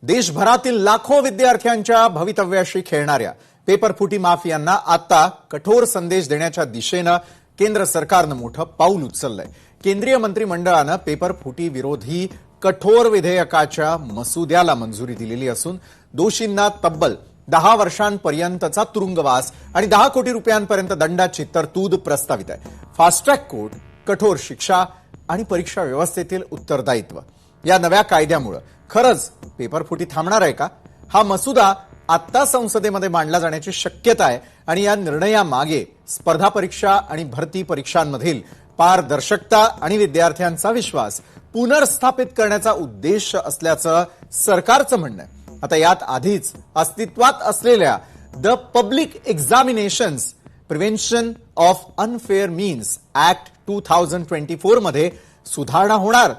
देशभरातील लाखो विद्यार्थ्यांच्या भवितव्याशी खेळणाऱ्या पेपरफुटी माफियांना आता कठोर संदेश देण्याच्या दिशेनं केंद्र सरकारनं मोठं पाऊल उचललंय। केंद्रीय मंत्रिमंडळानं पेपरफुटी विरोधी कठोर विधेयकाच्या मसुद्याला मंजुरी दिलेली असून दोषींना तब्बल 10 वर्षांपर्यंतचा तुरुंगवास आणि 10 कोटी रुपयांपर्यंत दंडाची तरतूद प्रस्तावित आहे। फास्ट ट्रॅक कोर्ट, कठोर शिक्षा आणि परीक्षा व्यवस्थेतील उत्तरदायित्व या नव्या कायद्यामुळे खरंच पेपरफुटी थांबणार आहे का? हा मसुदा आता संसदेमध्ये मांडला जाण्याची शक्यता आहे आणि या निर्णयामागे स्पर्धा परीक्षा आणि भरती परीक्षांमधील पारदर्शकता आणि विद्यार्थ्यांचा विश्वास पुनर्स्थापित करण्याचा उद्देश असल्याचं सरकारचं म्हणणं आहे। आता यात आधीच अस्तित्वात असलेल्या the public examinations prevention of unfair means act 2024 मध्ये सुधारणा होणार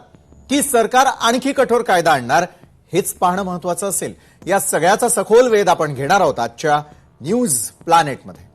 की सरकार आणखी कठोर कायदा आणणार हेच पाहणं महत्वाचं असेल। या सगळ्याचा सखोल वेध आपण घेणार आहोत आजच्या न्यूज प्लॅनेटमध्ये।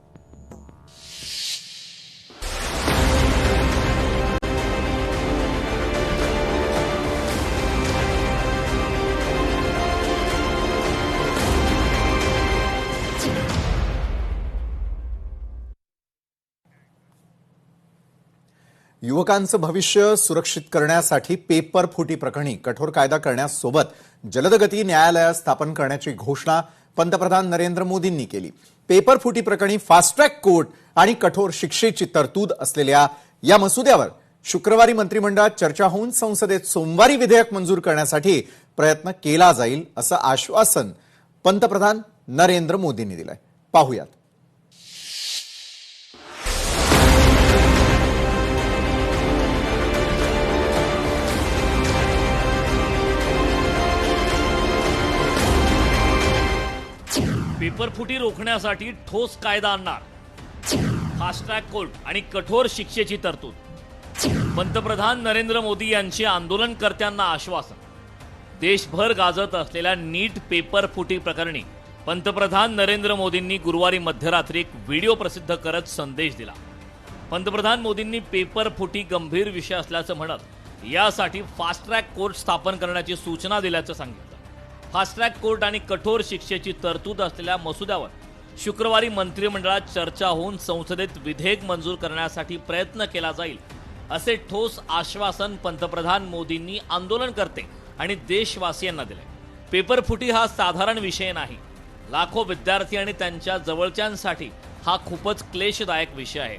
युवकांचं भविष्य सुरक्षित करण्यासाठी पेपरफुटी प्रकरणी कठोर कायदा करण्यासोबत जलदगती न्यायालय स्थापन करण्याची घोषणा पंतप्रधान नरेंद्र मोदींनी केली। पेपरफुटी प्रकरणी फास्ट ट्रॅक कोर्ट आणि कठोर शिक्षेची तरतूद असलेल्या या मसुद्यावर शुक्रवारी मंत्रिमंडळात चर्चा होऊन संसदेत सोमवारी विधेयक मंजूर करण्यासाठी प्रयत्न केला जाईल असं आश्वासन पंतप्रधान नरेंद्र मोदींनी दिलंय। पाहूयात। पेपरफुटी रोखण्यासाठी ठोस कायदा आणणार, फास्ट ट्रॅक कोर्ट आणि कठोर शिक्षेची तरतूद। पंतप्रधान नरेंद्र मोदी यांचे आंदोलनकर्त्यांना आश्वासन। देशभर गाजत असलेल्या नीट पेपरफुटी प्रकरणी पंतप्रधान नरेंद्र मोदींनी गुरुवारी मध्यरात्री एक व्हिडिओ प्रसिद्ध करत संदेश दिला। पंतप्रधान मोदींनी पेपरफुटी गंभीर विषय असल्याचं म्हणत यासाठी फास्ट ट्रॅक कोर्ट स्थापन करण्याची सूचना दिल्याचं सांगितलं। फास्ट ट्रॅक कोर्ट आणि कठोर शिक्षेची तरतूद असलेल्या मसुद्यावर शुक्रवारी मंत्रिमंडळात चर्चा होऊन संसदेत विधेयक मंजूर करण्यासाठी प्रयत्न केला जाईल असे ठोस आश्वासन पंतप्रधान मोदींनी आंदोलनकर्ते आणि देशवासियांना दिले। पेपरफुटी हा साधारण विषय नाही। लाखो विद्यार्थी आणि त्यांच्या जवळच्यांसाठी हा खूपच क्लेशदायक विषय आहे।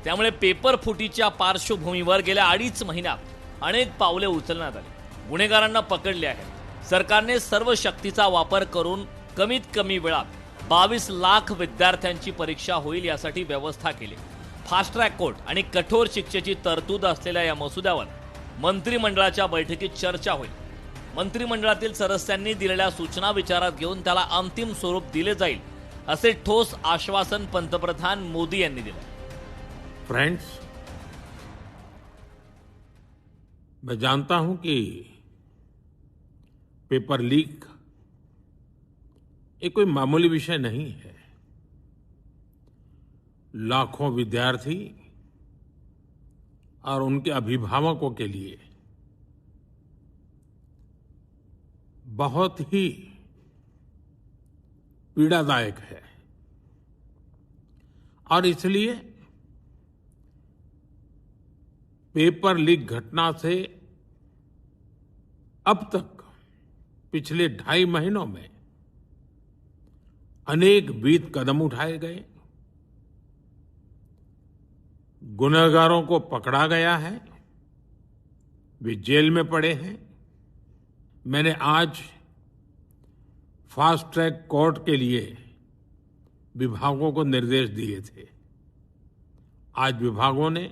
त्यामुळे पेपरफुटीच्या पार्श्वभूमीवर गेल्या 2.5 महिन्यात अनेक पावले उचलण्यात आली। गुन्हेगारांना पकडले आहे। सरकारने सर्व शक्तीचा वापर करून कमीत कमी वेळात 22 लाख विद्यार्थ्यांची परीक्षा होईल यासाठी व्यवस्था केली। फास्ट ट्रॅक कोर्ट आणि कठोर शिक्षेची तरतूद असलेल्या या मसुद्यावर मंत्रिमंडळाच्या बैठकीत चर्चा होईल। मंत्रिमंडळातील सदस्यांनी दिलेल्या सूचना विचारात घेऊन त्याला अंतिम स्वरूप दिले जाईल असे ठोस आश्वासन पंतप्रधान मोदी यांनी दिले। फ्रेंड्स, मैं जानता हूं कि पेपर लीक ये कोई मामूली विषय नहीं है। लाखों विद्यार्थी और उनके अभिभावकों के लिए बहुत ही पीड़ादायक है और इसलिए पेपर लीक घटना से अब तक पिछले 2.5 महीनों में अनेक विध कदम उठाए गए। गुनहगारों को पकड़ा गया है, वे जेल में पड़े हैं। मैंने आज फास्ट ट्रैक कोर्ट के लिए विभागों को निर्देश दिए थे। आज विभागों ने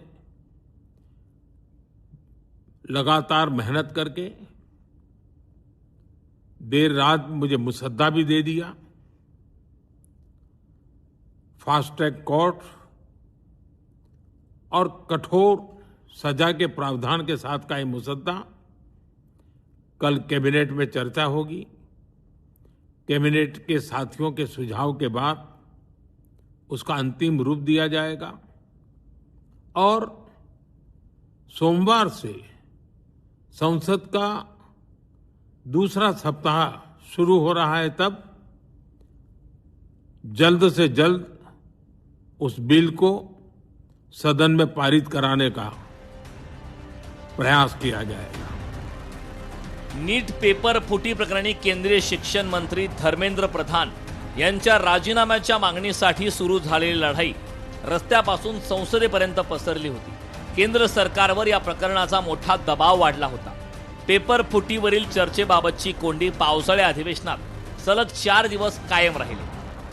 लगातार मेहनत करके देर रात मुझे मुसद्दा भी दे दिया। फास्ट ट्रैक कोर्ट और कठोर सजा के प्रावधान के साथ का ये मुसद्दा कल कैबिनेट में चर्चा होगी। कैबिनेट के साथियों के सुझाव के बाद उसका अंतिम रूप दिया जाएगा और सोमवार से संसद का दूसरा सप्ताह शुरू हो रहा है, तब जल्द से जल्द उस बिल को सदन में पारित कराने का प्रयास किया जाएगा। नीट पेपर फुटी प्रकरणी केंद्रीय शिक्षण मंत्री धर्मेंद्र प्रधान यांच्या राजीनाम्याच्या मागणीसाठी सुरू झालेली लढाई रस्त्यापासून संसदेपर्यंत पसरली होती. केंद्र सरकारवर या प्रकरणाचा मोठा दबाव वाढला होता. पेपर फुटीवरील चर्चेबाबतची कोंडी पावसाळ्या अधिवेशनात सलग 4 दिवस कायम राहिली.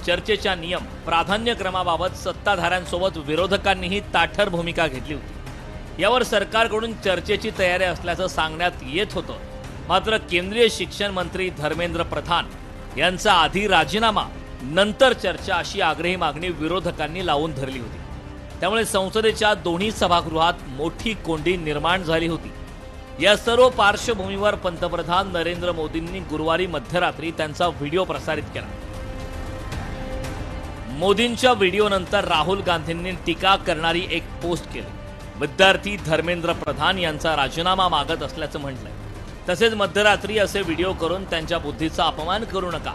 चर्चेच्या नियम प्राधान्यक्रमाबाबत सत्ताधाऱ्यांसोबत विरोधकांनीही ताठर भूमिका घेतली होती. यावर सरकारकडून चर्चेची तयारी असल्याचं सांगण्यात येत होतं. मात्र केंद्रीय शिक्षण मंत्री धर्मेंद्र प्रधान यांचा आधी राजीनामा नंतर चर्चा अशी आग्रही मागणी विरोधकांनी लावून धरली होती. त्यामुळे संसदेच्या दोन्ही सभागृहात मोठी कोंडी निर्माण झाली होती. या सर्व पार्श्वभूमीवर पंतप्रधान नरेंद्र मोदींनी गुरुवारी मध्यरात्री त्यांचा व्हिडिओ प्रसारित केला. मोदींच्या व्हिडिओनंतर राहुल गांधींनी टीका करणारी एक पोस्ट केली. विद्यार्थी धर्मेंद्र प्रधान यांचा राजीनामा मागत असल्याचं म्हटलंय. तसेच मध्यरात्री असे व्हिडिओ करून त्यांच्या बुद्धीचा अपमान करू नका.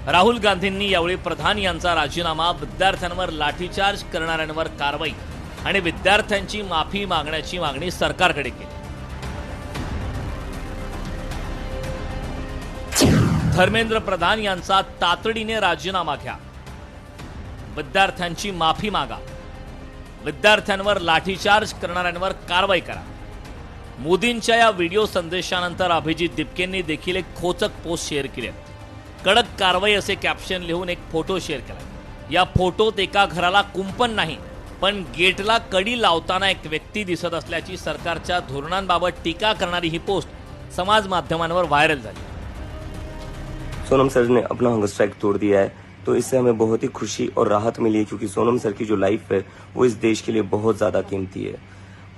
राहुल गांधींनी यावेळी प्रधान यांचा राजीनामा, विद्यार्थ्यांवर लाठीचार्ज करणाऱ्यांवर कारवाई आणि विद्यार्थ्यांची माफी मागण्याची मागणी सरकारकडे केली. धर्मेंद्र प्रधान यांचा तातडीने राजीनामा घ्या, विद्यार्थ्यांची माफी मागा, विद्यार्थ्यांवर लाठीचार्ज करणाऱ्यांवर कारवाई करा. मोदींच्या या व्हिडिओ संदेशानंतर अभिजित दिपकेंनी देखील एक खोचक पोस्ट शेअर केली आहे. कडक कारवाई असे कॅप्शन लिहून एक फोटो शेअर केला. या फोटोत एका घराला कुंपण नाही, पण गेटला कडी लावताना एक व्यक्ती दिसत असल्याची सरकारच्या धोरणांबाबत टीका करणारी ही पोस्ट समाज माध्यमांवर व्हायरल झाली. सोनम सर ने अपना हंगर स्ट्राइक तोड़ दिया है, तो इससे हमें बहुत ही खुशी और राहत मिली है, क्योंकि सोनम सर की जो लाइफ है वो इस देश के लिए बहुत ज्यादा कीमती है.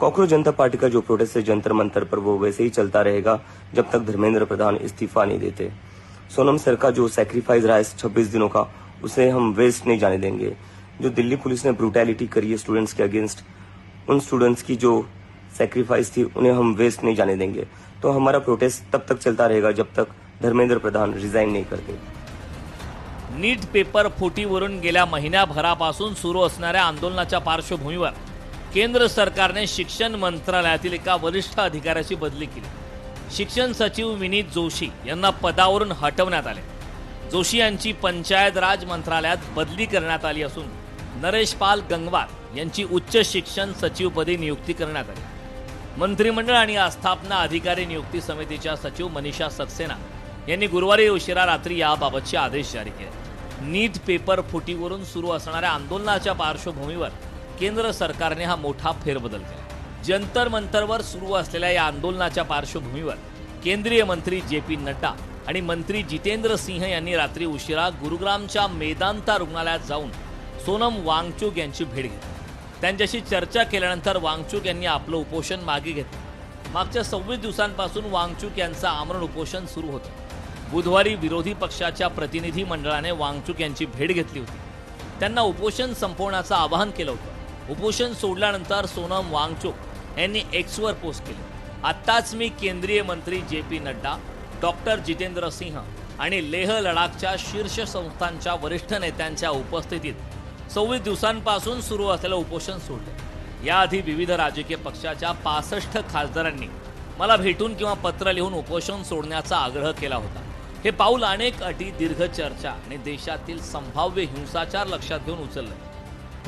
कॉकरोच जनता पार्टी का जो प्रोटेस्ट है जंतर मंतर पर, वो वैसे ही चलता रहेगा जब तक धर्मेंद्र प्रधान इस्तीफा नहीं देते. सोनम सर का जो सैक्रिफाइस रहा है 26 दिनों का, उसे हम वेस्ट नहीं जाने देंगे. जो दिल्ली पुलिस ने ब्रूटैलिटी करी है स्टूडेंट्स के अगेंस्ट, उन स्टूडेंट्स की जो सैक्रिफाइस थी उन्हें हम वेस्ट नहीं जाने देंगे. तो हमारा प्रोटेस्ट तब तक चलता रहेगा जब तक धर्मेंद्र प्रधान रिजाइन नहीं करते. नीट पेपर फुटीवरून गेल्या महिन्याभरापासून सुरू असणाऱ्या आंदोलनाच्या पार्श्वभूमीवर केंद्र सरकारने शिक्षण मंत्रालयातील एका वरिष्ठ अधिकाऱ्याची बदली केली. शिक्षण सचिव विनीत जोशी यांना पदावरून हटवण्यात आले. जोशी यांची पंचायत राज मंत्रालयात बदली करण्यात आली असून नरेश पाल गंगवार यांची उच्च शिक्षण सचिवपदी नियुक्ती करण्यात आली. मंत्रिमंडळ आणि आस्थापना अधिकारी नियुक्ती समितीच्या सचिव मनीषा सक्सेना यांनी गुरुवारी उशिरा रात्री याबाबतचे आदेश जारी केले. नीट पेपर फुटीवरून सुरू असणाऱ्या आंदोलनाच्या पार्श्वभूमीवर केंद्र सरकारने हा मोठा फेरबदल केला. जंतर मंतरवर सुरू असलेल्या या आंदोलनाच्या पार्श्वभूमीवर केंद्रीय मंत्री JP नड्डा आणि मंत्री जितेंद्र सिंह यांनी रात्री उशिरा गुरुग्रामच्या मेदांता रुग्णालयात जाऊन सोनम वांगचुक यांची भेट घेतली. त्यांच्याशी चर्चा केल्यानंतर वांगचुक यांनी आपलं उपोषण मागे घेतलं. मागच्या 26 दिवसांपासून वांगचुक यांचं आमरण उपोषण सुरू होतं. बुधवारी विरोधी पक्षाच्या प्रतिनिधी मंडळाने वांगचुक यांची भेट घेतली होती. त्यांना उपोषण संपवण्याचं आवाहन केलं होतं. उपोषण सोडल्यानंतर सोनम वांगचुक यांनी एक्सवर पोस्ट केली. आत्ताच मी केंद्रीय मंत्री JP नड्डा, डॉक्टर जितेंद्र सिंह आणि लेह लडाखच्या शीर्ष संस्थांच्या वरिष्ठ नेत्यांच्या उपस्थितीत 26 दिवसांपासून सुरू असलेलं उपोषण सोडले. याआधी विविध राजकीय पक्षाच्या 65 खासदारांनी मला भेटून किंवा पत्र लिहून उपोषण सोडण्याचा आग्रह केला होता. हे पाऊल अनेक अटी, दीर्घ चर्चा आणि देशातील संभाव्य हिंसाचार लक्षात घेऊन उचललं.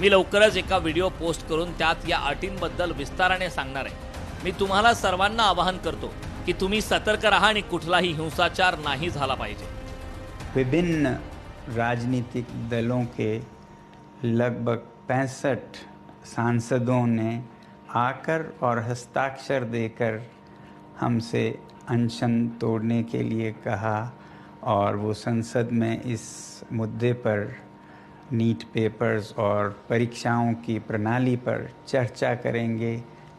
मी लवकरच एका व्हिडिओ पोस्ट करून त्यात या अटींबद्दल विस्ताराने सांगणार आहे. मी तुम्हाला सर्वांना आवाहन करतो की तुम्ही सतर्क रहा आणि कुठलाही हिंसाचार नाही झाला पाहिजे. विभिन्न राजनीतिक दलों के लगभग 65 सांसदों ने आकर और हस्ताक्षर देकर हमसे अनशन तोड़ने के लिए कहा, और वो संसद में इस मुद्दे पर नीट पेपर्स और परीक्षाओं की प्रणाली पर चर्चा करेंगे,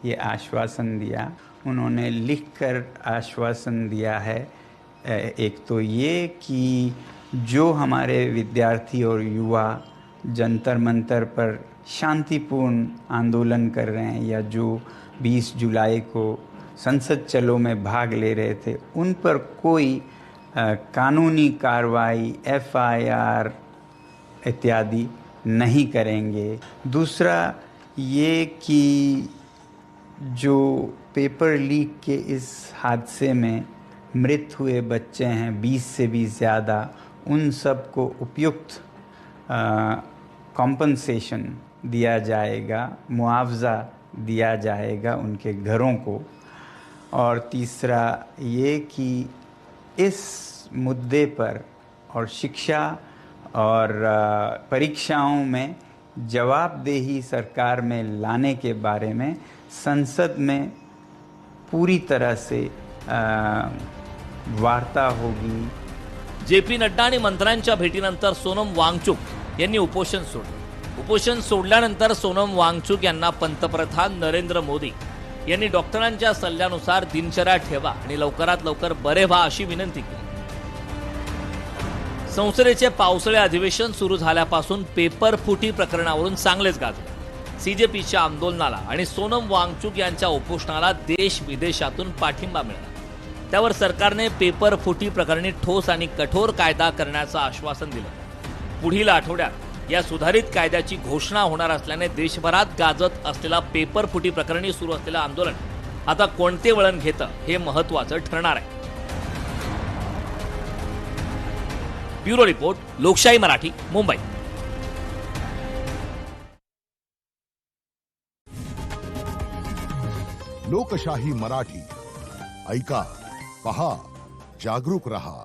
ये आश्वासन दिया. उन्होंने लिखकर आश्वासन दिया है. एक तो ये कि जो हमारे विद्यार्थी और युवा जंतर मंतर पर शांतिपूर्ण आंदोलन कर रहे हैं या जो 20 जुलाई को संसद चलो में भाग ले रहे थे, उन पर कोई कानूनी कार्रवाई, FIR इत्यादि नहीं करेंगे। दूसरा ये कि जो पेपर लीक के इस हादसे में मृत हुए बच्चे हैं 20 से भी ज़्यादा, उन सब को उपयुक्त कॉम्पनसेशन दिया जाएगा, मुआवजा दिया जाएगा उनके घरों को। और तीसरा ये कि इस मुद्दे पर और शिक्षा और परीक्षाओं में जवाबदेही सरकार में लाने के बारे में संसद में पूरी तरह से वार्ता होगी। JP नड्डा आणि मंत्र्यांच्या भेटीनंतर सोनम वांगचुक यांनी उपोषण सोडलं। उपोषण सोडल्यानंतर सोनम वांगचुक यांना पंतप्रधान नरेंद्र मोदी यांनी डॉक्टरांच्या सल्ल्यानुसार दिनचर्या ठेवा आणि लवकरात लवकर बरे व्हा अशी विनंती केली। संसदेचे पावसाळे अधिवेशन सुरू झाल्यापासून पेपर फुटी प्रकरणावरून चांगलेच गाजले। CJPच्या आंदोलनाला आणि सोनम वांगचुक यांच्या उपोषणाला देश विदेशातून पाठिंबा मिळाला। त्यावर सरकारने पेपर फुटी प्रकरणी ठोस आणि कठोर कायदा करण्याचं आश्वासन दिलं। पुढील आठवड्यात या सुधारित कायद्याची घोषणा होणार असल्याने देशभरात गाजत असलेला पेपर फुटी प्रकरणी सुरू असलेलं आंदोलन आता कोणते वळण घेतं हे महत्त्वाचं ठरणार आहे। ब्युरो रिपोर्ट, लोकशाही मराठी, मुंबई। लोकशाही मराठी ऐका, पहा, जागरूक रहा।